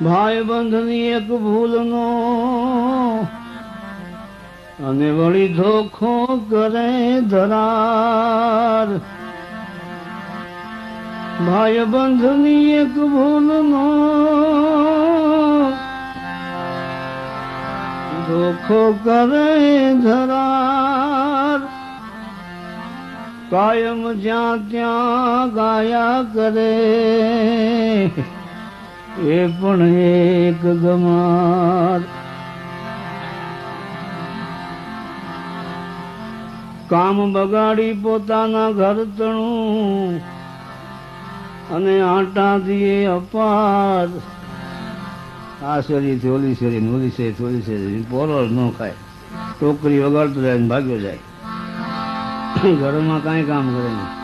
ભાઈ બંધની એક ભૂલનો અને વળી ધોખો કરે ધરાર. ભાઈ બંધની એક ભૂલનો ધોખો કરે ધરાર. કાયમ જ્યાં ત્યાં ગાયા કરે એ પણ એક ગમાર. કામ બગાડી પોતાના ઘર તણું અને આટા દીએ અપાર. આ શેરી ઓલી શેરી ઓલી શેરી ઓલી શેરી પોરો ન ખાય, ટોકરી વગાડતો જાય ને ભાગ્યો જાય, ઘરમાં કાંઈ કામ કરે નહીં.